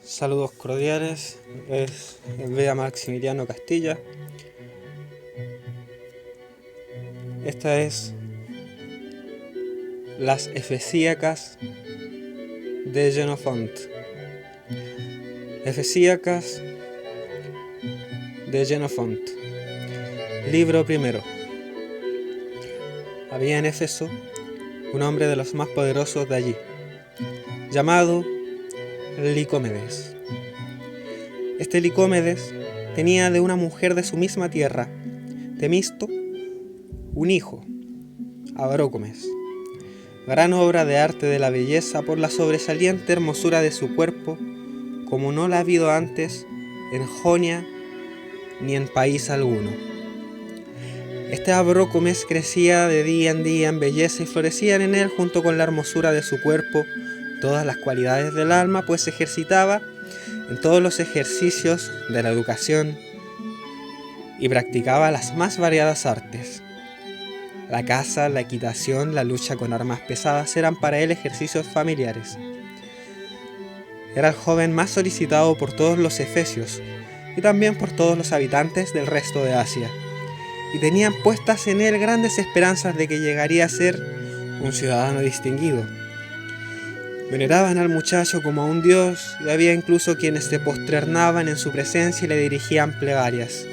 Saludos cordiales, es Bea Maximiliano Castilla. Esta es Las Efesíacas de Xenofont. Efesíacas de Xenofont. Libro primero. Había en Éfeso un hombre de los más poderosos de allí, llamado Licómedes. Este Licómedes tenía de una mujer de su misma tierra, Temisto, un hijo, Abrócomes, gran obra de arte de la belleza por la sobresaliente hermosura de su cuerpo, como no la ha habido antes en Jonia ni en país alguno. Este Abrócomes crecía de día en día en belleza y florecían en él, junto con la hermosura de su cuerpo, todas las cualidades del alma, pues se ejercitaba en todos los ejercicios de la educación y practicaba las más variadas artes. La caza, la equitación, la lucha con armas pesadas eran para él ejercicios familiares. Era el joven más solicitado por todos los efesios y también por todos los habitantes del resto de Asia, y tenían puestas en él grandes esperanzas de que llegaría a ser un ciudadano distinguido. Veneraban al muchacho como a un dios, y había incluso quienes se posternaban en su presencia y le dirigían plegarias.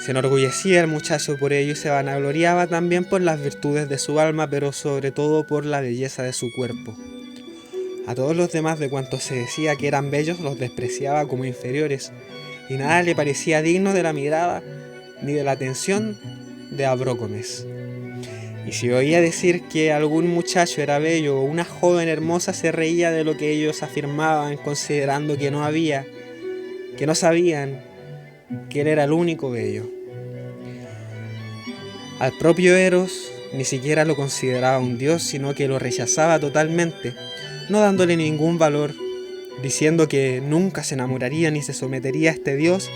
Se enorgullecía el muchacho por ello y se vanagloriaba también por las virtudes de su alma, pero sobre todo por la belleza de su cuerpo. A todos los demás de cuantos se decía que eran bellos los despreciaba como inferiores, y nada le parecía digno de la mirada ni de la atención de Abrócomes. Y si oía decir que algún muchacho era bello o una joven hermosa, se reía de lo que ellos afirmaban, considerando que no sabían que él era el único bello. Al propio Eros ni siquiera lo consideraba un dios, sino que lo rechazaba totalmente, no dándole ningún valor, diciendo que nunca se enamoraría ni se sometería a este dios,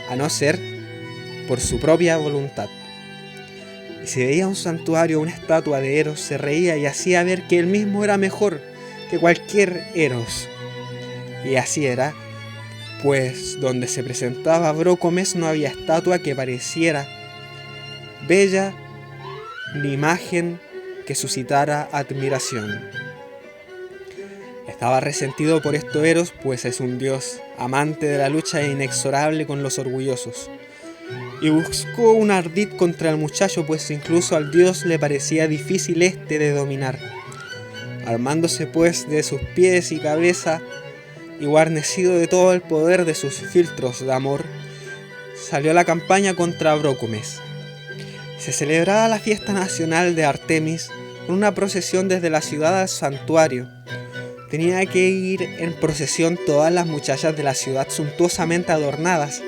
a no ser por su propia voluntad. Y si veía un santuario o una estatua de Eros, se reía y hacía ver que él mismo era mejor que cualquier Eros. Y así era, pues donde se presentaba Abrócomes no había estatua que pareciera bella ni imagen que suscitara admiración. Estaba resentido por esto Eros, pues es un dios amante de la lucha e inexorable con los orgullosos, y buscó un ardid contra el muchacho, pues incluso al dios le parecía difícil de dominar. Armándose pues de sus pies y cabeza y guarnecido de todo el poder de sus filtros de amor, salió a la campaña contra Abrócomes. Se celebraba la fiesta nacional de Artemis con una procesión desde la ciudad al santuario. Tenía que ir en procesión todas las muchachas de la ciudad suntuosamente adornadas,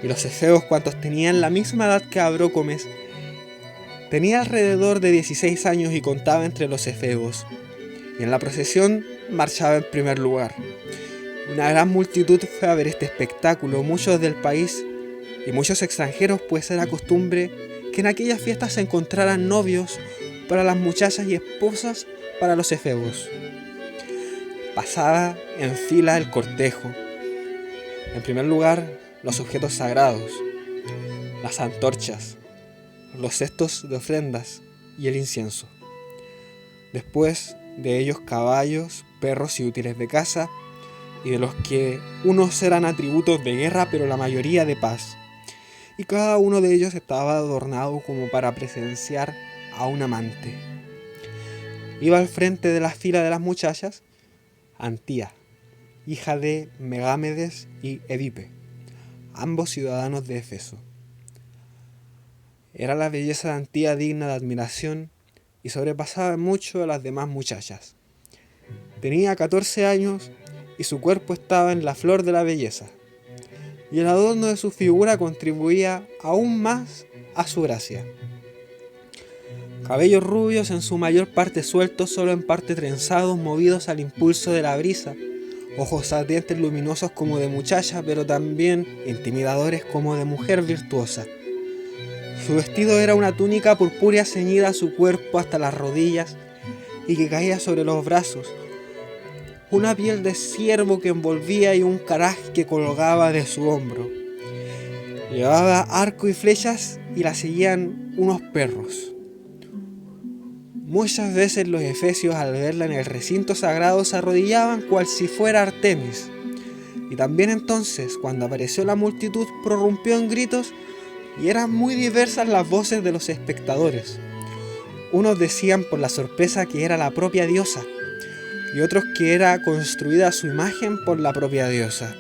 y los efeos, cuantos tenían la misma edad que Abrócomes. Tenía alrededor de 16 años y contaba entre los efebos, y en la procesión marchaba en primer lugar. Una gran multitud fue a ver este espectáculo, muchos del país y muchos extranjeros, pues era costumbre que en aquellas fiestas se encontraran novios para las muchachas y esposas para los efebos. Pasaba en fila el cortejo. En primer lugar, los objetos sagrados, las antorchas, los cestos de ofrendas y el incienso. Después de ellos caballos, perros y útiles de caza, y de los que unos eran atributos de guerra pero la mayoría de paz, y cada uno de ellos estaba adornado como para presenciar a un amante. Iba al frente de la fila de las muchachas Antía, hija de Megámedes y Edipe, ambos ciudadanos de Éfeso. Era la belleza de Antía digna de admiración y sobrepasaba mucho a las demás muchachas. Tenía 14 años y su cuerpo estaba en la flor de la belleza, y el adorno de su figura contribuía aún más a su gracia. Cabellos rubios, en su mayor parte sueltos, solo en parte trenzados, movidos al impulso de la brisa. Ojos ardientes luminosos como de muchacha, pero también intimidadores como de mujer virtuosa. Su vestido era una túnica purpúrea ceñida a su cuerpo hasta las rodillas y que caía sobre los brazos, una piel de ciervo que envolvía y un caraj que colgaba de su hombro. Llevaba arco y flechas y la seguían unos perros. Muchas veces los efesios al verla en el recinto sagrado se arrodillaban cual si fuera Artemis. Y también entonces, cuando apareció la multitud, prorrumpió en gritos y eran muy diversas las voces de los espectadores. Unos decían por la sorpresa que era la propia diosa y otros que era construida a su imagen por la propia diosa.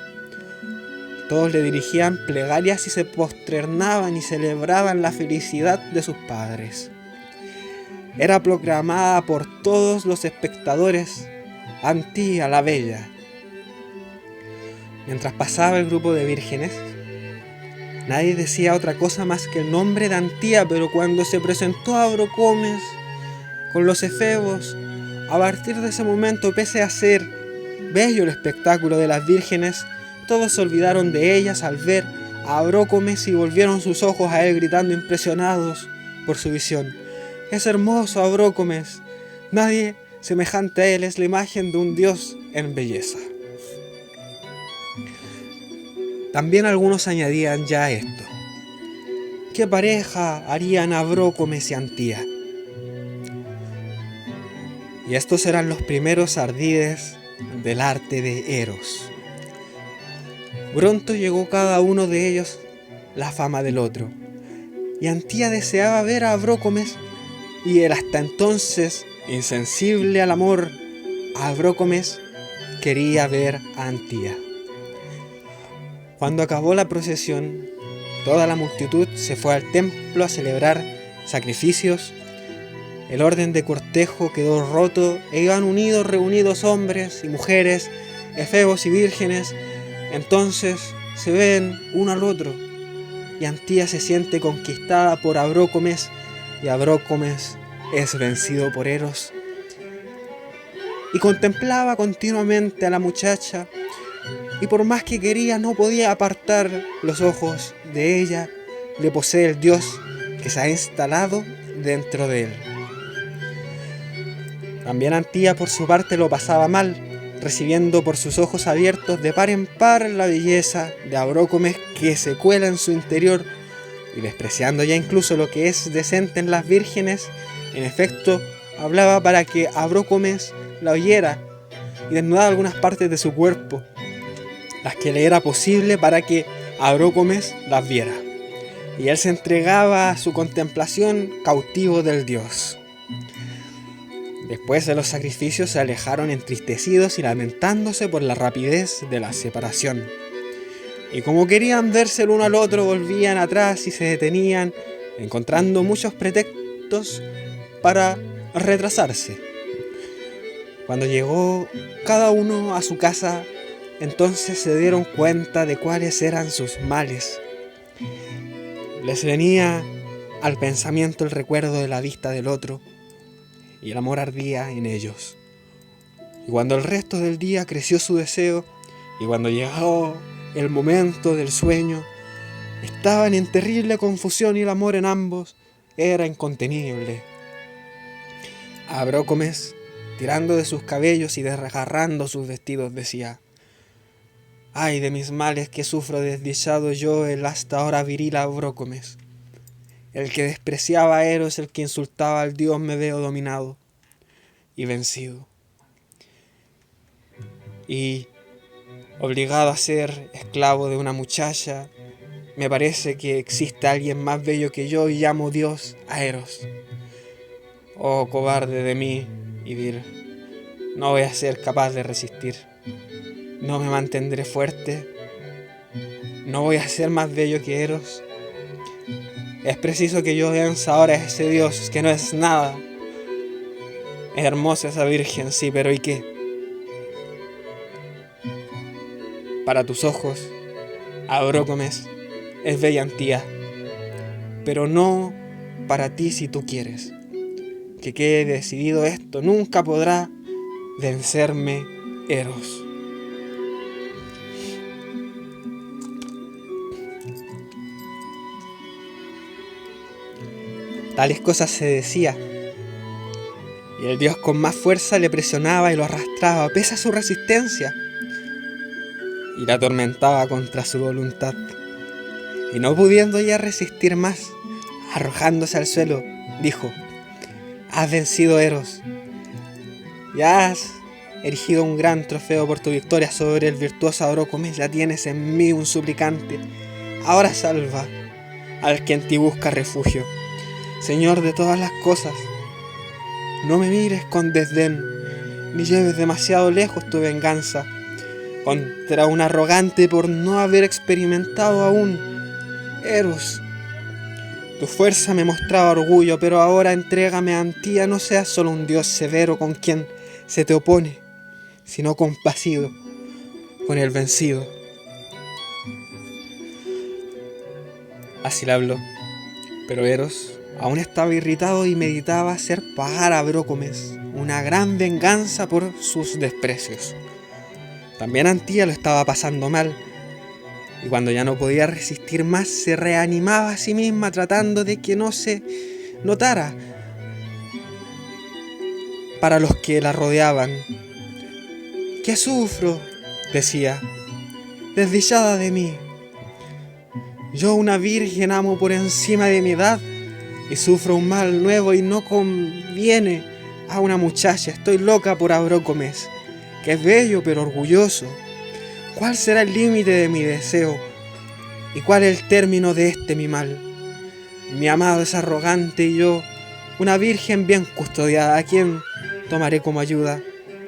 Todos le dirigían plegarias y se posternaban y celebraban la felicidad de sus padres. Era proclamada por todos los espectadores Antía la Bella. Mientras pasaba el grupo de vírgenes, nadie decía otra cosa más que el nombre de Antía, pero cuando se presentó a Abrocomes con los efebos, a partir de ese momento, pese a ser bello el espectáculo de las vírgenes, todos se olvidaron de ellas al ver a Abrocomes y volvieron sus ojos a él gritando impresionados por su visión. Es hermoso Abrocomes, nadie semejante a él, es la imagen de un dios en belleza. También algunos añadían ya esto: ¿qué pareja harían Abrocomes y Antía? Y estos eran los primeros ardides del arte de Eros. Pronto llegó cada uno de ellos la fama del otro, y Antía deseaba ver a Abrocomes, y el hasta entonces insensible al amor Abrocomes quería ver a Antía. Cuando acabó la procesión, toda la multitud se fue al templo a celebrar sacrificios. El orden de cortejo quedó roto e iban reunidos hombres y mujeres, efebos y vírgenes. Entonces se ven uno al otro y Antía se siente conquistada por Abrocomes y Abrocomes es vencido por Eros. Y contemplaba continuamente a la muchacha y por más que quería no podía apartar los ojos de ella. Le posee el dios que se ha instalado dentro de él. También Antía por su parte lo pasaba mal, recibiendo por sus ojos abiertos de par en par la belleza de Abrocomes que se cuela en su interior, y despreciando ya incluso lo que es decente en las vírgenes, en efecto hablaba para que Abrocomes la oyera y desnudaba algunas partes de su cuerpo, las que le era posible para que Abrocomes las viera, y él se entregaba a su contemplación cautivo del dios. Después de los sacrificios se alejaron entristecidos y lamentándose por la rapidez de la separación. Y como querían verse el uno al otro, volvían atrás y se detenían, encontrando muchos pretextos para retrasarse. Cuando llegó cada uno a su casa, entonces se dieron cuenta de cuáles eran sus males. Les venía al pensamiento el recuerdo de la vista del otro, y el amor ardía en ellos. Y cuando el resto del día creció su deseo, y cuando llegó el momento del sueño, estaban en terrible confusión y el amor en ambos era incontenible. Abrocomes, tirando de sus cabellos y desgarrando sus vestidos, decía: «Ay de mis males que sufro desdichado yo, el hasta ahora viril Abrocomes. El que despreciaba a Eros, el que insultaba al dios, me veo dominado y vencido, y obligado a ser esclavo de una muchacha. Me parece que existe alguien más bello que yo y llamo Dios a Eros. Oh, cobarde de mí, y dir, no voy a ser capaz de resistir, no me mantendré fuerte, no voy a ser más bello que Eros. Es preciso que yo venza ahora a ese Dios que no es nada. Es hermosa esa virgen, sí, pero ¿y qué? Para tus ojos, Abrocomes es bella Antía, pero no para ti si tú quieres. Que quede decidido esto, nunca podrá vencerme Eros». Tales cosas se decía, y el dios con más fuerza le presionaba y lo arrastraba pese a su resistencia y la atormentaba contra su voluntad. Y no pudiendo ya resistir más, arrojándose al suelo, dijo: «Has vencido, Eros, y has erigido un gran trofeo por tu victoria sobre el virtuoso Abrócomes. Ya tienes en mí un suplicante. Ahora salva al que en ti busca refugio. Señor de todas las cosas, no me mires con desdén, ni lleves demasiado lejos tu venganza contra un arrogante por no haber experimentado aún. Eros, tu fuerza me mostraba orgullo, pero ahora entrégame a Antía. No seas solo un dios severo con quien se te opone, sino compasivo con el vencido». Así le habló, pero Eros aún estaba irritado y meditaba hacer pagar a Abrócomes una gran venganza por sus desprecios. También Antía lo estaba pasando mal, y cuando ya no podía resistir más, se reanimaba a sí misma tratando de que no se notara para los que la rodeaban. «¿Qué sufro?», decía, «desdichada de mí. Yo, una virgen, amo por encima de mi edad y sufro un mal nuevo y no conviene a una muchacha. Estoy loca por Abrócomes, que es bello pero orgulloso. ¿Cuál será el límite de mi deseo? ¿Y cuál el término de este mi mal? Mi amado es arrogante y yo, una virgen bien custodiada. ¿A quién tomaré como ayuda?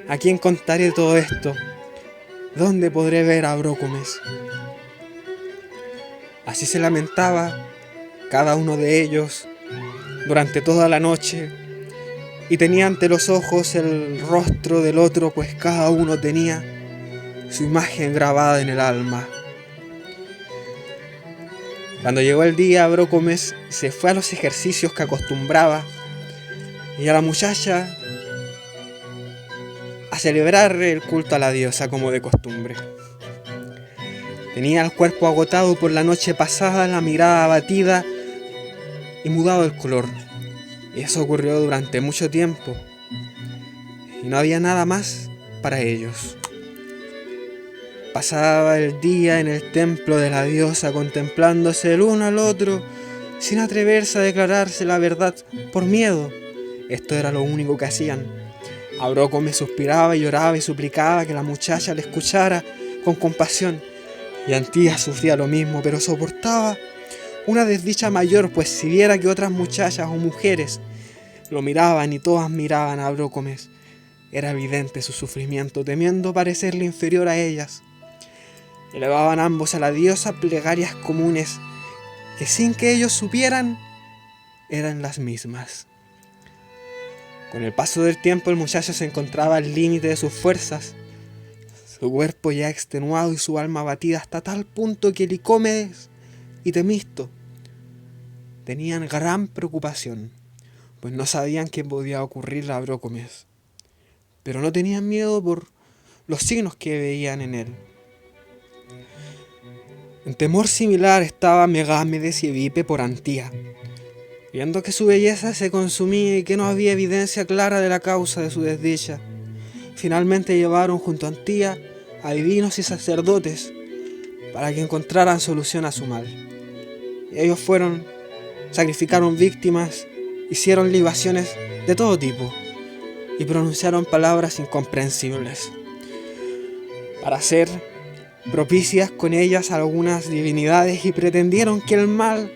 ¿A quién contaré todo esto? ¿Dónde podré ver a Abrócomes?». Así se lamentaba cada uno de ellos durante toda la noche, y tenía ante los ojos el rostro del otro, pues cada uno tenía su imagen grabada en el alma. Cuando llegó el día, Abrócomes se fue a los ejercicios que acostumbraba, y a la muchacha a celebrar el culto a la diosa como de costumbre. Tenía el cuerpo agotado por la noche pasada, la mirada abatida y mudado el color. Y eso ocurrió durante mucho tiempo, y no había nada más para ellos. Pasaba el día en el templo de la diosa, contemplándose el uno al otro, sin atreverse a declararse la verdad por miedo. Esto era lo único que hacían. Abrócomes suspiraba y lloraba y suplicaba que la muchacha le escuchara con compasión, y Antía sufría lo mismo, pero soportaba una desdicha mayor, pues si viera que otras muchachas o mujeres lo miraban y todas miraban a Abrócomes, era evidente su sufrimiento, temiendo parecerle inferior a ellas. Elevaban ambos a la diosa plegarias comunes que, sin que ellos supieran, eran las mismas. Con el paso del tiempo, el muchacho se encontraba al límite de sus fuerzas, su cuerpo ya extenuado y su alma abatida hasta tal punto que Licómedes y Temisto tenían gran preocupación, pues no sabían qué podía ocurrirle a Abrócomes, pero no tenían miedo por los signos que veían en él. En temor similar estaba Megámedes y Evipe por Antía, viendo que su belleza se consumía y que no había evidencia clara de la causa de su desdicha. Finalmente llevaron junto a Antía a divinos y sacerdotes para que encontraran solución a su mal. Ellos sacrificaron víctimas, hicieron libaciones de todo tipo y pronunciaron palabras incomprensibles para hacer propicias con ellas a algunas divinidades, y pretendieron que el mal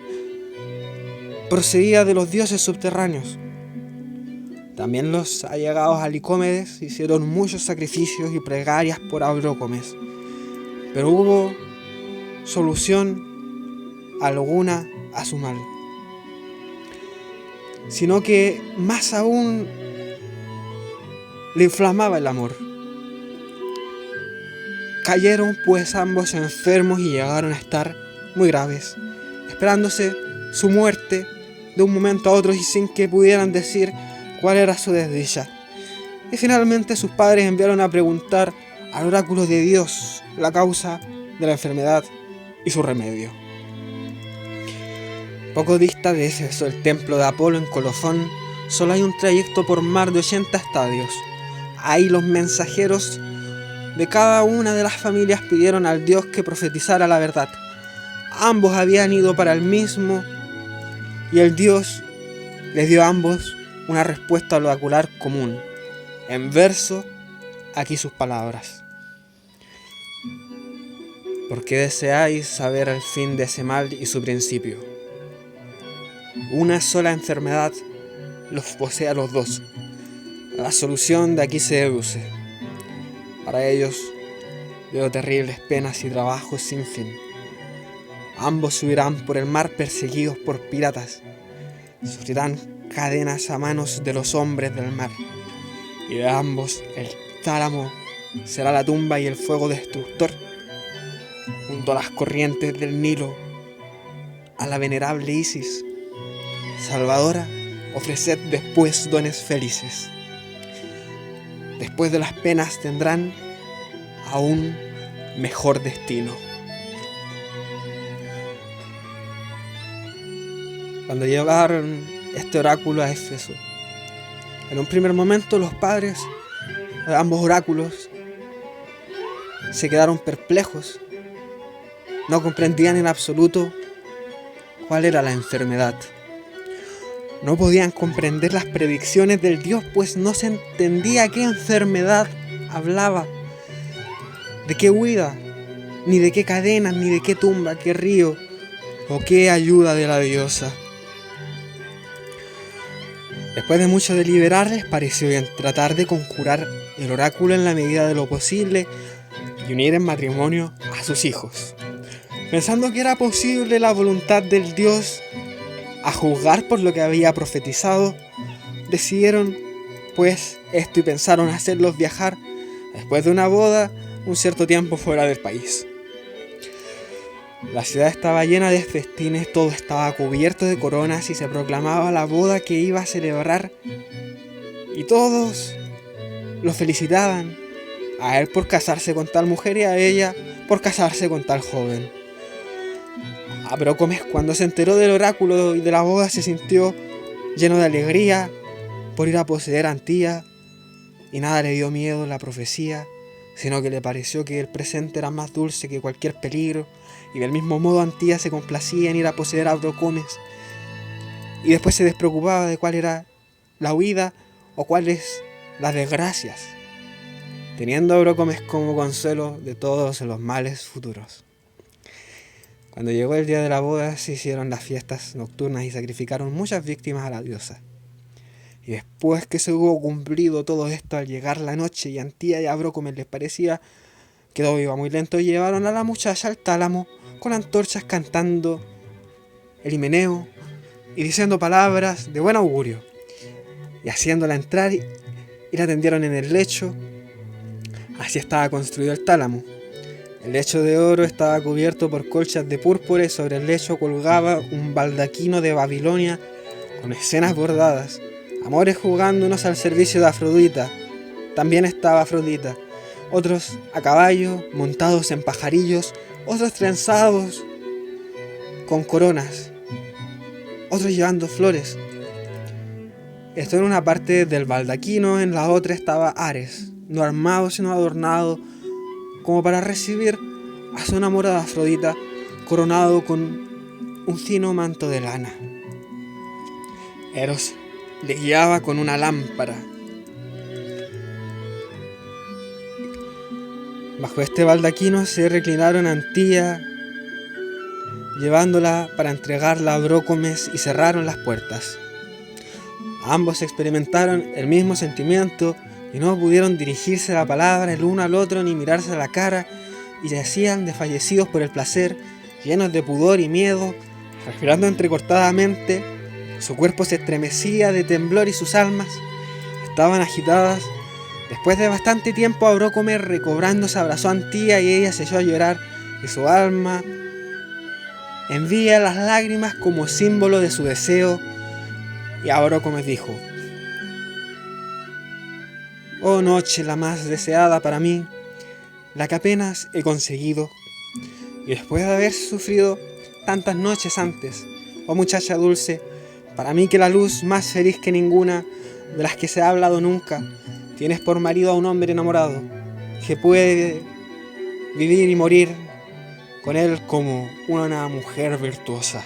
procedía de los dioses subterráneos. También los allegados a Licómedes hicieron muchos sacrificios y plegarias por Abrócomes, pero hubo solución alguna a su mal, sino que más aún le inflamaba el amor. Cayeron pues ambos enfermos y llegaron a estar muy graves, esperándose su muerte de un momento a otro y sin que pudieran decir cuál era su desdicha. Y finalmente sus padres enviaron a preguntar al oráculo de Dios la causa de la enfermedad y su remedio. Poco dista de Éfeso, el templo de Apolo en Colofón, solo hay un trayecto por mar de 80 estadios. Ahí los mensajeros de cada una de las familias pidieron al Dios que profetizara la verdad. Ambos habían ido para el mismo y el Dios les dio a ambos una respuesta oracular común. En verso, aquí sus palabras. ¿Por qué deseáis saber el fin de ese mal y su principio? Una sola enfermedad los posee a los dos. La solución de aquí se deduce. Para ellos veo terribles penas y trabajos sin fin. Ambos subirán por el mar perseguidos por piratas. Sufrirán cadenas a manos de los hombres del mar. Y de ambos el tálamo será la tumba y el fuego destructor. Junto a las corrientes del Nilo, a la venerable Isis, Salvadora, ofreced después dones felices. Después de las penas tendrán aún mejor destino. Cuando llevaron este oráculo a Éfeso, en un primer momento los padres de ambos oráculos se quedaron perplejos. No comprendían en absoluto cuál era la enfermedad. No podían comprender las predicciones del Dios, pues no se entendía qué enfermedad hablaba, de qué huida, ni de qué cadena, ni de qué tumba, qué río, o qué ayuda de la diosa. Después de mucho deliberar, les pareció bien tratar de conjurar el oráculo en la medida de lo posible y unir en matrimonio a sus hijos. Pensando que era posible la voluntad del Dios, a juzgar por lo que había profetizado, decidieron pues esto y pensaron hacerlos viajar después de una boda un cierto tiempo fuera del país. La ciudad estaba llena de festines, todo estaba cubierto de coronas y se proclamaba la boda que iba a celebrar y todos lo felicitaban, a él por casarse con tal mujer y a ella por casarse con tal joven. Abrócomes, cuando se enteró del oráculo y de la boda, se sintió lleno de alegría por ir a poseer a Antía, y nada le dio miedo la profecía, sino que le pareció que el presente era más dulce que cualquier peligro, y del mismo modo Antía se complacía en ir a poseer a Abrócomes, y después se despreocupaba de cuál era la huida o cuáles las desgracias, teniendo a Abrócomes como consuelo de todos los males futuros. Cuando llegó el día de la boda, se hicieron las fiestas nocturnas y sacrificaron muchas víctimas a la diosa. Y después que se hubo cumplido todo esto, al llegar la noche y Antía y Abrócomes les parecía que todo iba muy lento, llevaron a la muchacha al tálamo con antorchas cantando el himeneo y diciendo palabras de buen augurio, y haciéndola entrar y la tendieron en el lecho. Así estaba construido el tálamo. El lecho de oro estaba cubierto por colchas de púrpura y sobre el lecho colgaba un baldaquino de Babilonia con escenas bordadas, amores jugando unos al servicio de Afrodita. También estaba Afrodita, otros a caballo, montados en pajarillos, otros trenzados con coronas, otros llevando flores. Esto en una parte del baldaquino, en la otra estaba Ares, no armado sino adornado, como para recibir a su enamorada Afrodita, coronado con un fino manto de lana. Eros le guiaba con una lámpara. Bajo este baldaquino se reclinaron Antía, llevándola para entregarla a Abrócomes, y cerraron las puertas. Ambos experimentaron el mismo sentimiento y no pudieron dirigirse la palabra el uno al otro ni mirarse a la cara, y yacían desfallecidos por el placer, llenos de pudor y miedo, respirando entrecortadamente. Su cuerpo se estremecía de temblor y sus almas estaban agitadas. Después de bastante tiempo, Abrócomes, recobrándose, abrazó a Antía y ella se echó a llorar, y su alma envía las lágrimas como símbolo de su deseo. Y Abrócomes dijo: «Oh noche la más deseada para mí, la que apenas he conseguido, y después de haber sufrido tantas noches antes, oh muchacha dulce, para mí que la luz más feliz que ninguna de las que se ha hablado nunca, tienes por marido a un hombre enamorado, que puede vivir y morir con él como una mujer virtuosa.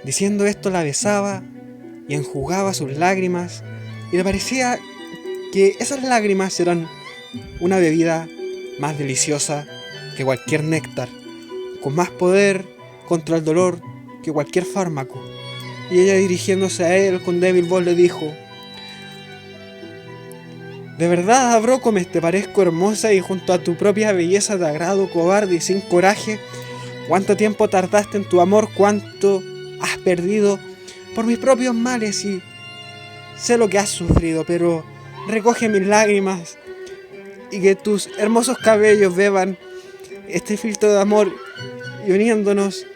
Diciendo esto la besaba y enjugaba sus lágrimas, y le parecía que esas lágrimas eran una bebida más deliciosa que cualquier néctar, con más poder contra el dolor que cualquier fármaco. Y ella, dirigiéndose a él con débil voz, le dijo: ¿de verdad, Abrócomes, te parezco hermosa y junto a tu propia belleza te agrado, cobarde y sin coraje? ¿Cuánto tiempo tardaste en tu amor? ¿Cuánto has perdido por mis propios males? Y sé lo que has sufrido, pero recoge mis lágrimas y que tus hermosos cabellos beban este filtro de amor, y uniéndonos,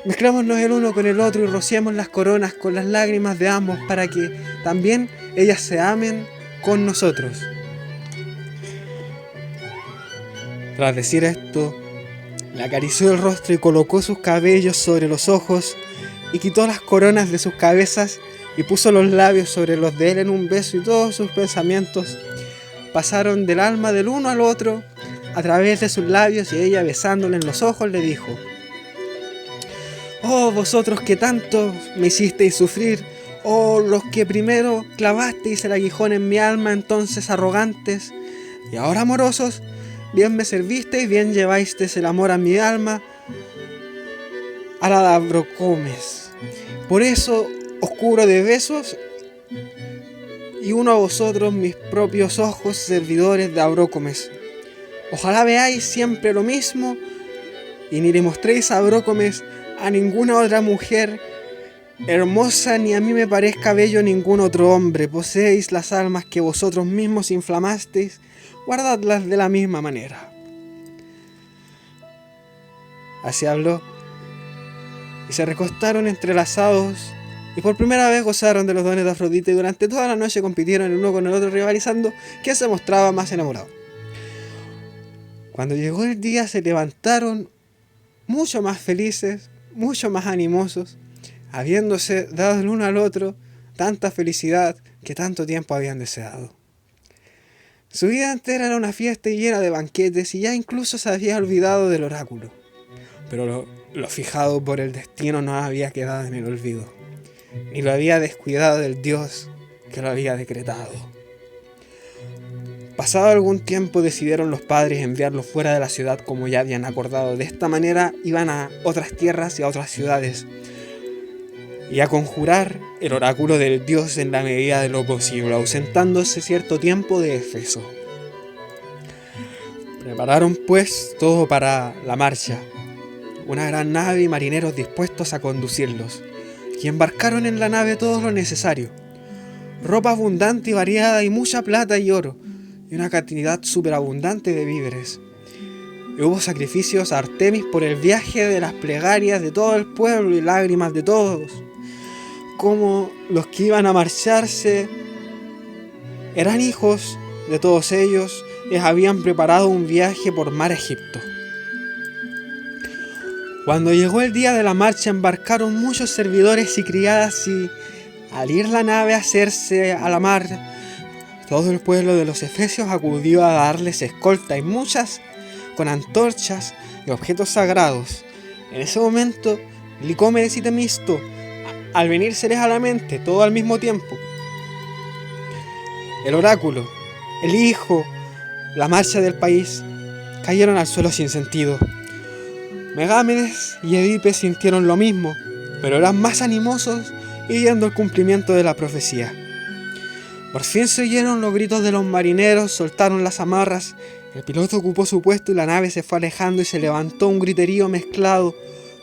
mezclémonos el uno con el otro y rociemos las coronas con las lágrimas de ambos para que también ellas se amen con nosotros. Tras decir esto, le acarició el rostro y colocó sus cabellos sobre los ojos y quitó las coronas de sus cabezas y puso los labios sobre los de él en un beso, y todos sus pensamientos pasaron del alma del uno al otro a través de sus labios, y ella, besándole en los ojos, le dijo: oh, vosotros que tanto me hicisteis sufrir, oh, los que primero clavasteis el aguijón en mi alma, entonces arrogantes, y ahora amorosos, bien me servisteis, bien llevasteis el amor a mi alma, a la de Abrócomes. Por eso os cubro de besos y uno a vosotros mis propios ojos, servidores de Abrócomes. Ojalá veáis siempre lo mismo y ni le mostréis a Abrócomes a ninguna otra mujer hermosa, ni a mí me parezca bello ningún otro hombre. Poseéis las almas que vosotros mismos inflamasteis, guardadlas de la misma manera. Así habló, y se recostaron entrelazados, y por primera vez gozaron de los dones de Afrodita, y durante toda la noche compitieron el uno con el otro, rivalizando quién se mostraba más enamorado. Cuando llegó el día, se levantaron mucho más felices, mucho más animosos, habiéndose dado el uno al otro tanta felicidad que tanto tiempo habían deseado. Su vida entera era una fiesta y llena de banquetes, y ya incluso se había olvidado del oráculo. Pero lo fijado por el destino no había quedado en el olvido, ni lo había descuidado del Dios que lo había decretado. Pasado algún tiempo, decidieron los padres enviarlo fuera de la ciudad como ya habían acordado. De esta manera iban a otras tierras y a otras ciudades, y a conjurar el oráculo del dios en la medida de lo posible, ausentándose cierto tiempo de Éfeso. Prepararon pues todo para la marcha, una gran nave y marineros dispuestos a conducirlos, y embarcaron en la nave todo lo necesario: ropa abundante y variada, y mucha plata y oro, y una cantidad superabundante de víveres. Y hubo sacrificios a Artemis por el viaje, de las plegarias de todo el pueblo y lágrimas de todos. Como los que iban a marcharse eran hijos de todos ellos, les habían preparado un viaje por mar a Egipto. Cuando llegó el día de la marcha, embarcaron muchos servidores y criadas, y al ir la nave a hacerse a la mar, todo el pueblo de los efesios acudió a darles escolta, y muchas con antorchas y objetos sagrados. En ese momento, Licómedes y Temisto, al venírseles a la mente todo al mismo tiempo, el oráculo, el hijo, la marcha del país, cayeron al suelo sin sentido. Megámedes y Edipe sintieron lo mismo, pero eran más animosos y viendo el cumplimiento de la profecía. Por fin se oyeron los gritos de los marineros, soltaron las amarras, el piloto ocupó su puesto y la nave se fue alejando, y se levantó un griterío mezclado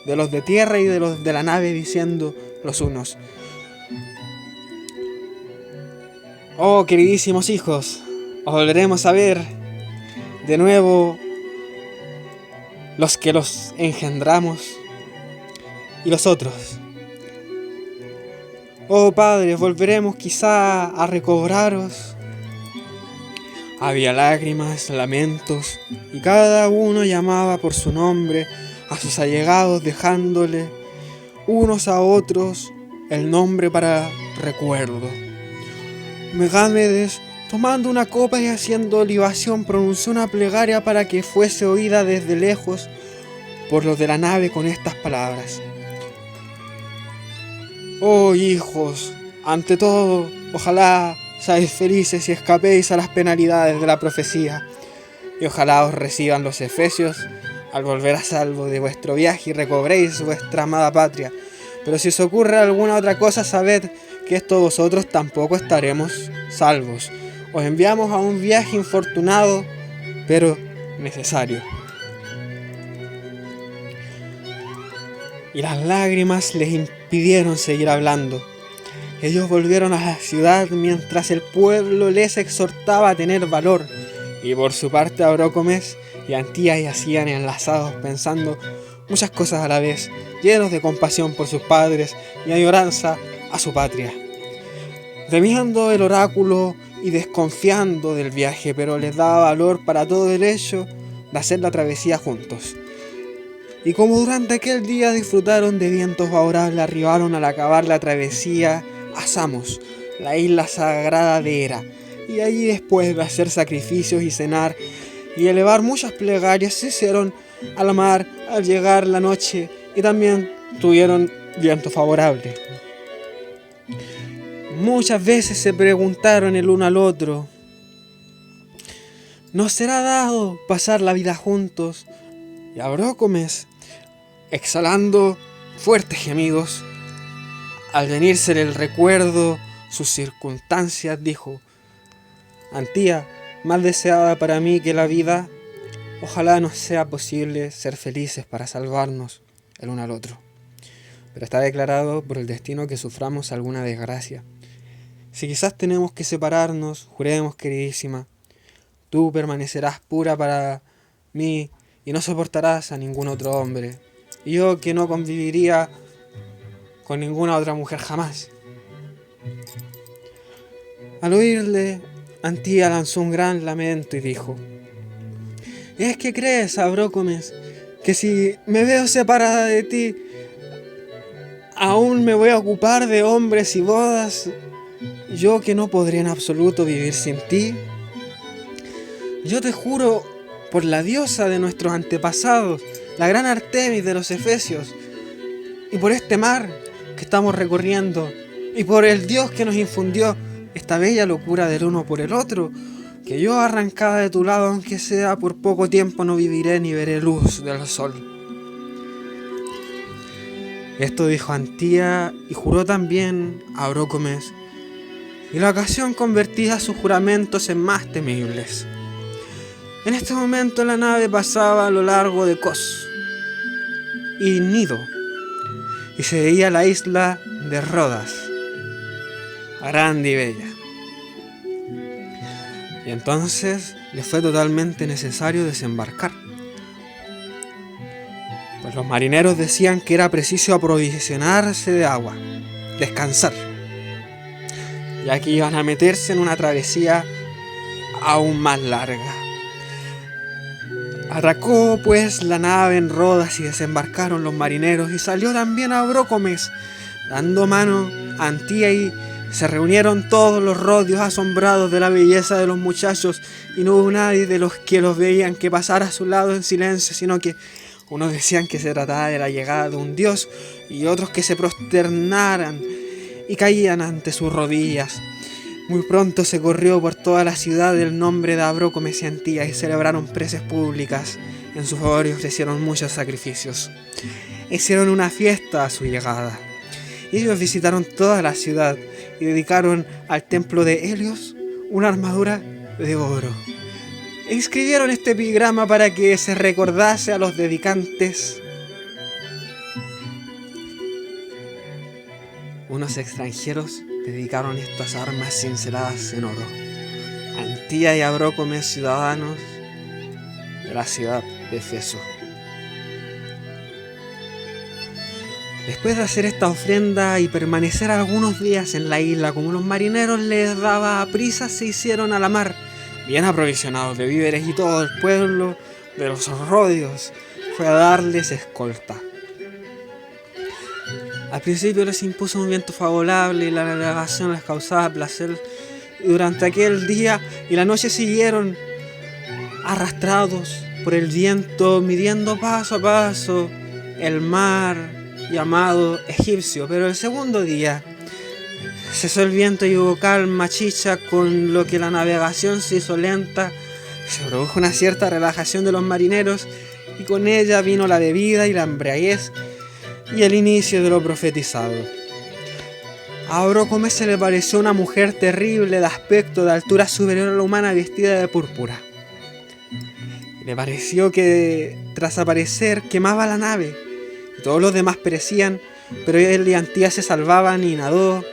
de los de tierra y de los de la nave, diciendo los unos: oh, queridísimos hijos, os volveremos a ver de nuevo los que los engendramos, y los otros: oh padres, volveremos quizá a recobraros. Había lágrimas, lamentos, y cada uno llamaba por su nombre a sus allegados, dejándole unos a otros el nombre para recuerdo. Megámedes, tomando una copa y haciendo libación, pronunció una plegaria para que fuese oída desde lejos por los de la nave con estas palabras: Oh hijos, ante todo, ojalá seáis felices y escapéis a las penalidades de la profecía, y ojalá os reciban los efesios al volver a salvo de vuestro viaje y recobréis vuestra amada patria. Pero si os ocurre alguna otra cosa, sabed que esto vosotros tampoco estaremos salvos. Os enviamos a un viaje infortunado, pero necesario. Y las lágrimas les impidieron seguir hablando. Ellos volvieron a la ciudad mientras el pueblo les exhortaba a tener valor. Y por su parte Eurócomes y Antía yacían enlazados pensando muchas cosas a la vez, llenos de compasión por sus padres y añoranza a su patria. Temiendo el oráculo y desconfiando del viaje, pero les daba valor para todo el hecho de hacer la travesía juntos. Y como durante aquel día disfrutaron de vientos favorables, arribaron al acabar la travesía a Samos, la isla sagrada de Hera. Y allí, después de hacer sacrificios y cenar y elevar muchas plegarias, se hicieron a la mar al llegar la noche y también tuvieron viento favorable. Muchas veces se preguntaron el uno al otro: ¿nos será dado pasar la vida juntos? Y Eurócomes, exhalando fuertes gemidos, al venírsele el recuerdo, sus circunstancias, dijo: Antía, más deseada para mí que la vida, ojalá nos sea posible ser felices para salvarnos el uno al otro. Pero está declarado por el destino que suframos alguna desgracia. Si quizás tenemos que separarnos, juremos, queridísima, tú permanecerás pura para mí y no soportarás a ningún otro hombre, y yo que no conviviría con ninguna otra mujer jamás. Al oírle, Antía lanzó un gran lamento y dijo: ¿Es que crees, Eurócomes, que si me veo separada de ti, aún me voy a ocupar de hombres y bodas, yo que no podría en absoluto vivir sin ti? Yo te juro por la diosa de nuestros antepasados, la gran Artemis de los Efesios, y por este mar que estamos recorriendo, y por el Dios que nos infundió esta bella locura del uno por el otro, que yo, arrancada de tu lado, aunque sea por poco tiempo, no viviré ni veré luz del sol. Esto dijo Antía y juró también a Eurócomes, y la ocasión convertía sus juramentos en más temibles. En este momento la nave pasaba a lo largo de Kos y Nido, y se veía la isla de Rodas, grande y bella. Y entonces les fue totalmente necesario desembarcar, pues los marineros decían que era preciso aprovisionarse de agua, descansar, ya que iban a meterse en una travesía aún más larga. Atracó pues la nave en Rodas y desembarcaron los marineros, y salió también Eurócomes, dando mano a Antía, y se reunieron todos los rodios asombrados de la belleza de los muchachos, y no hubo nadie de los que los veían que pasara a su lado en silencio, sino que unos decían que se trataba de la llegada de un dios, y otros que se prosternaran y caían ante sus rodillas. Muy pronto se corrió por toda la ciudad el nombre de Eurócomes y Antía, y celebraron preces públicas en su favor y ofrecieron muchos sacrificios. Hicieron una fiesta a su llegada. Ellos visitaron toda la ciudad y dedicaron al templo de Helios una armadura de oro. E inscribieron este epigrama para que se recordase a los dedicantes. Unos extranjeros dedicaron estas armas cinceladas en oro. Antía y Eurócomes, ciudadanos de la ciudad de Éfeso. Después de hacer esta ofrenda y permanecer algunos días en la isla, como los marineros les daba prisa, se hicieron a la mar, bien aprovisionados de víveres, y todo el pueblo de los rodios fue a darles escolta. Al principio les impuso un viento favorable y la navegación les causaba placer. Y durante aquel día y la noche siguieron arrastrados por el viento, midiendo paso a paso el mar llamado Egipcio. Pero el segundo día cesó el viento y hubo calma chicha, con lo que la navegación se hizo lenta. Se produjo una cierta relajación de los marineros y con ella vino la bebida y la embriaguez y el inicio de lo profetizado. A Abrócomes se le pareció una mujer terrible de aspecto, de altura superior a la humana, vestida de púrpura. Le pareció que tras aparecer quemaba la nave y todos los demás perecían, pero él y Antía se salvaban y nadó.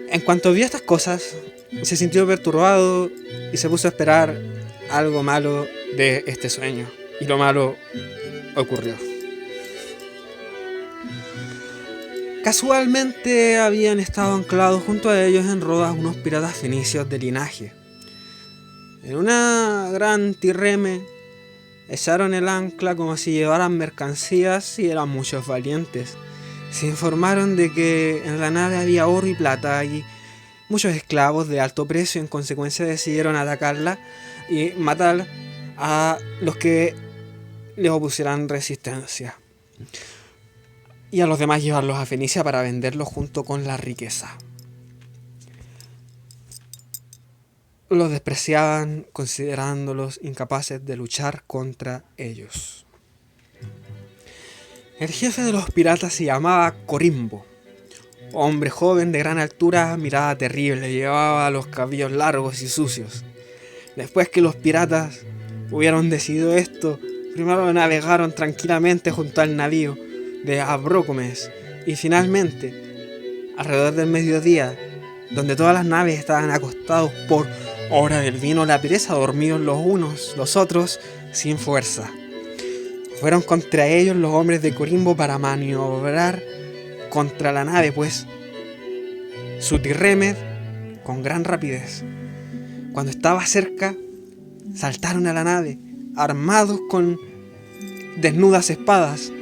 En cuanto vio estas cosas, se sintió perturbado y se puso a esperar algo malo de este sueño. Y lo malo ocurrió. Casualmente habían estado anclados junto a ellos en Rodas unos piratas fenicios de linaje. En una gran tirreme echaron el ancla como si llevaran mercancías y eran muchos valientes. Se informaron de que en la nave había oro y plata y muchos esclavos de alto precio. En consecuencia decidieron atacarla y matar a los que les opusieran resistencia, y a los demás llevarlos a Fenicia para venderlos junto con la riqueza. Los despreciaban considerándolos incapaces de luchar contra ellos. El jefe de los piratas se llamaba Corimbo, hombre joven de gran altura, mirada terrible, llevaba los cabellos largos y sucios. Después que los piratas hubieron decidido esto, primero navegaron tranquilamente junto al navío de Abrócomes y finalmente, alrededor del mediodía, donde todas las naves estaban acostados por hora del vino la pereza, dormidos los unos, los otros sin fuerza. Fueron contra ellos los hombres de Corimbo para maniobrar contra la nave, pues su tirremed con gran rapidez. Cuando estaba cerca, saltaron a la nave, armados con desnudas espadas,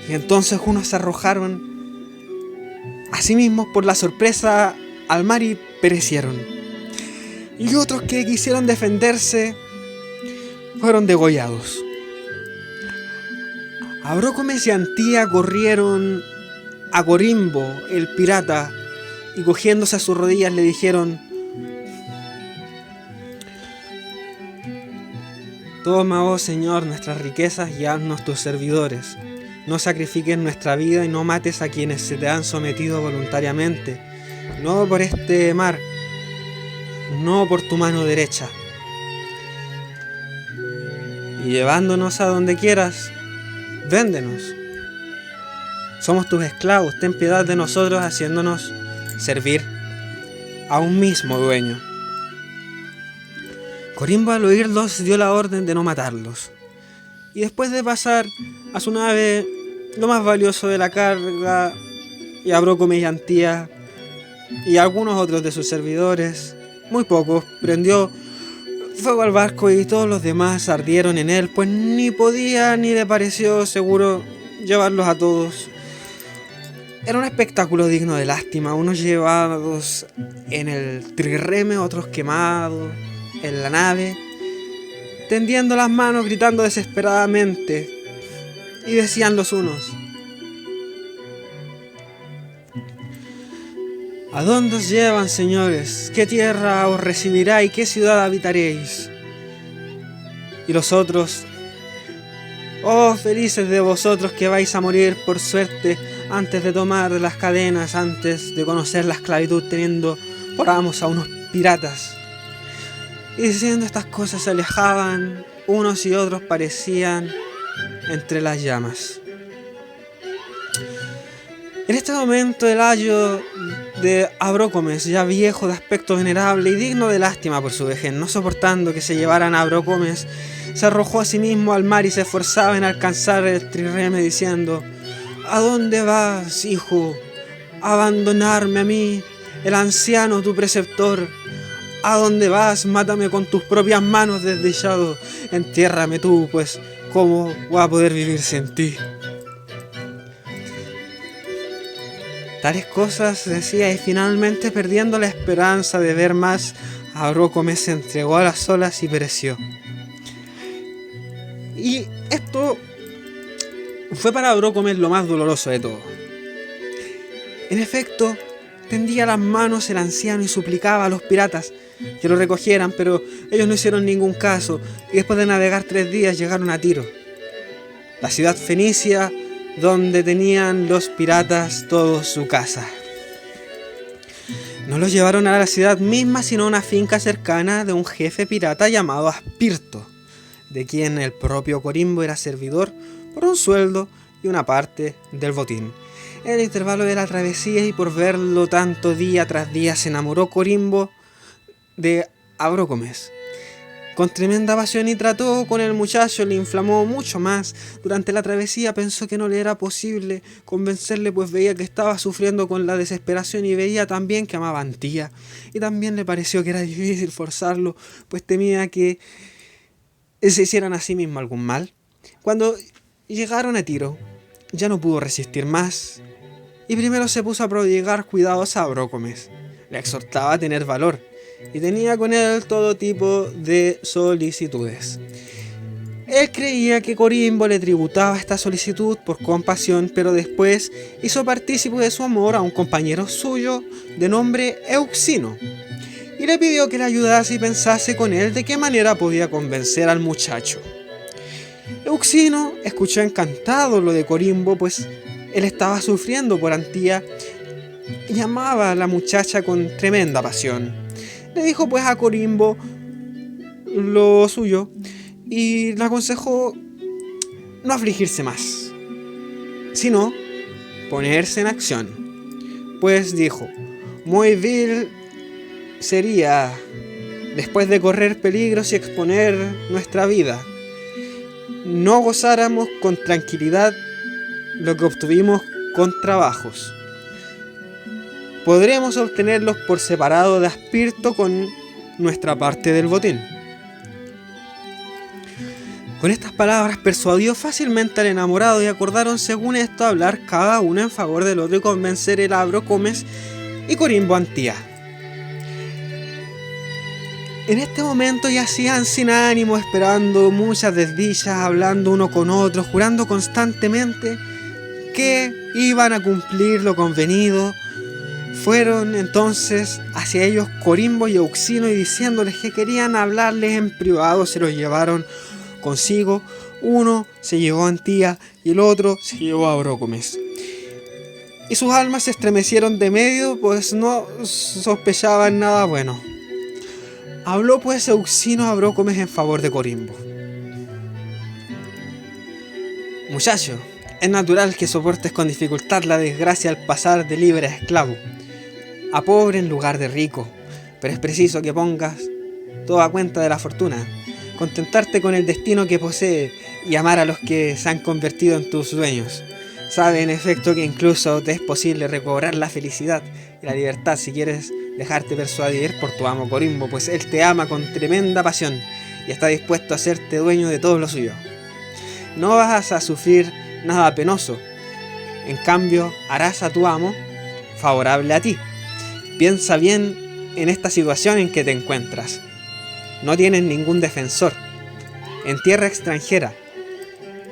y entonces unos se arrojaron a sí mismos por la sorpresa al mar y perecieron. Y otros que quisieron defenderse fueron degollados. Abrócomes y Antía corrieron a Corimbo, el pirata, y cogiéndose a sus rodillas le dijeron: toma, oh Señor, nuestras riquezas y haznos tus servidores. No sacrifiques nuestra vida y no mates a quienes se te han sometido voluntariamente. No por este mar, no por tu mano derecha. Y llevándonos a donde quieras, véndenos. Somos tus esclavos, ten piedad de nosotros haciéndonos servir a un mismo dueño. Corimbo al oírlos dio la orden de no matarlos. Y después de pasar a su nave lo más valioso de la carga, y Abrócomes y Antía y algunos otros de sus servidores, muy pocos, prendió fuego al barco y todos los demás ardieron en él, pues ni podía ni le pareció seguro llevarlos a todos. Era un espectáculo digno de lástima, unos llevados en el trirreme, otros quemados en la nave, tendiendo las manos, gritando desesperadamente, y decían los unos: ¿a dónde os llevan, señores? ¿Qué tierra os recibirá y qué ciudad habitaréis? Y los otros: oh, felices de vosotros que vais a morir por suerte antes de tomar las cadenas, antes de conocer la esclavitud, teniendo por amos a unos piratas. Y diciendo estas cosas se alejaban, unos y otros parecían entre las llamas. En este momento el ayo de Abrócomes, ya viejo de aspecto venerable y digno de lástima por su vejez, no soportando que se llevaran a Abrócomes, se arrojó a sí mismo al mar y se esforzaba en alcanzar el trirreme diciendo: ¿a dónde vas, hijo? ¿A abandonarme a mí, el anciano, tu preceptor? ¿A dónde vas? Mátame con tus propias manos, desdichado. Entiérrame tú, pues ¿cómo voy a poder vivir sin ti? Tales cosas decía, y finalmente, perdiendo la esperanza de ver más, Abrócomes se entregó a las olas y pereció. Y esto fue para Abrócomes lo más doloroso de todo. En efecto, tendía las manos el anciano y suplicaba a los piratas que lo recogieran, pero ellos no hicieron ningún caso, y después de navegar 3 días llegaron a Tiro, la ciudad fenicia donde tenían los piratas todos su casa. No los llevaron a la ciudad misma, sino a una finca cercana de un jefe pirata llamado Aspirto, de quien el propio Corimbo era servidor por un sueldo y una parte del botín. En el intervalo de la travesía, y por verlo tanto día tras día, se enamoró Corimbo de Abrócomes con tremenda pasión y trató con el muchacho, le inflamó mucho más. Durante la travesía pensó que no le era posible convencerle, pues veía que estaba sufriendo con la desesperación y veía también que amaba a Antía, y también le pareció que era difícil forzarlo, pues temía que se hicieran a sí mismo algún mal. Cuando llegaron a Tiro, ya no pudo resistir más, y primero se puso a prodigar cuidados a Abrócomes. Le exhortaba a tener valor, y tenía con él todo tipo de solicitudes. Él creía que Corimbo le tributaba esta solicitud por compasión, pero después hizo partícipe de su amor a un compañero suyo de nombre Euxino, y le pidió que le ayudase y pensase con él de qué manera podía convencer al muchacho. Euxino escuchó encantado lo de Corimbo, pues él estaba sufriendo por Antía y amaba a la muchacha con tremenda pasión. Le dijo pues a Corimbo lo suyo y le aconsejó no afligirse más, sino ponerse en acción. Pues dijo, muy vil sería, después de correr peligros y exponer nuestra vida, no gozáramos con tranquilidad lo que obtuvimos con trabajos. Podremos obtenerlos por separado de Aspirto con nuestra parte del botín. Con estas palabras persuadió fácilmente al enamorado, y acordaron según esto hablar cada uno en favor del otro y convencer el Abrócomes y Corimbo a Antía. En este momento yacían sin ánimo, esperando muchas desdichas, hablando uno con otro, jurando constantemente que iban a cumplir lo convenido. Fueron entonces hacia ellos Corimbo y Euxino, y diciéndoles que querían hablarles en privado, se los llevaron consigo. Uno se llevó a Antía y el otro se llevó a Abrócomes. Y sus almas se estremecieron de medio, pues no sospechaban nada bueno. Habló pues Euxino a Abrócomes en favor de Corimbo. Muchacho, es natural que soportes con dificultad la desgracia al pasar de libre a esclavo, a pobre en lugar de rico, pero es preciso que pongas todo a cuenta de la fortuna, contentarte con el destino que posee y amar a los que se han convertido en tus dueños. Sabe en efecto que incluso te es posible recobrar la felicidad y la libertad si quieres dejarte persuadir por tu amo Corimbo, pues él te ama con tremenda pasión y está dispuesto a hacerte dueño de todo lo suyo. No vas a sufrir nada penoso, en cambio harás a tu amo favorable a ti. Piensa bien en esta situación en que te encuentras. No tienes ningún defensor. En tierra extranjera,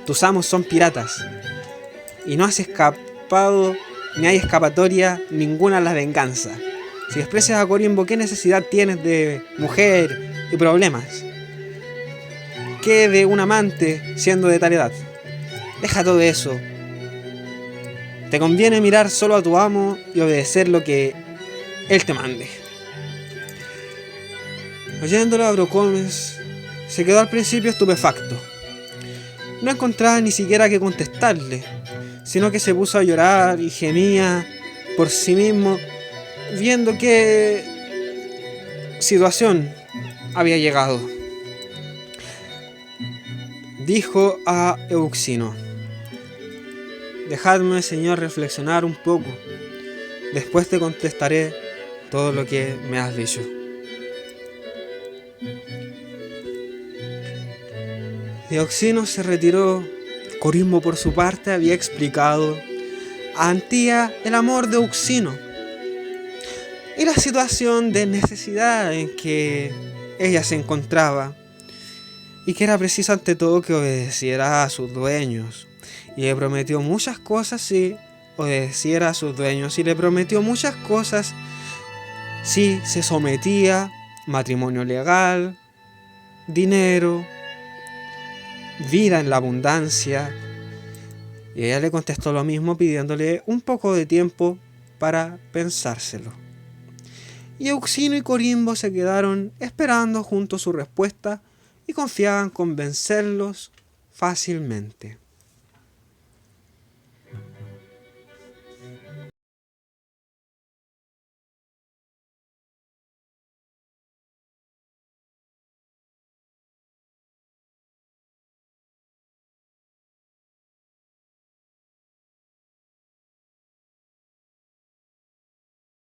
tus amos son piratas, y no has escapado ni hay escapatoria ninguna a la venganza. Si desprecias a Corimbo, ¿qué necesidad tienes de mujer y problemas? ¿Qué de un amante siendo de tal edad? Deja todo eso. Te conviene mirar solo a tu amo y obedecer lo que él te mande. Oyéndolo, Abrócomes se quedó al principio estupefacto. No encontraba ni siquiera qué contestarle, sino que se puso a llorar y gemía por sí mismo, viendo qué situación había llegado. Dijo a Euxino: dejadme, señor, reflexionar un poco. Después te contestaré todo lo que me has dicho. Euxino se retiró. Corimbo, por su parte, había explicado a Antía el amor de Euxino y la situación de necesidad en que ella se encontraba, y que era preciso ante todo que obedeciera a sus dueños. Y le prometió muchas cosas si obedeciera a sus dueños, y le prometió muchas cosas si se sometía: matrimonio legal, dinero, vida en la abundancia. Y ella le contestó lo mismo, pidiéndole un poco de tiempo para pensárselo. Y Euxino y Corimbo se quedaron esperando junto su respuesta y confiaban con vencerlos fácilmente.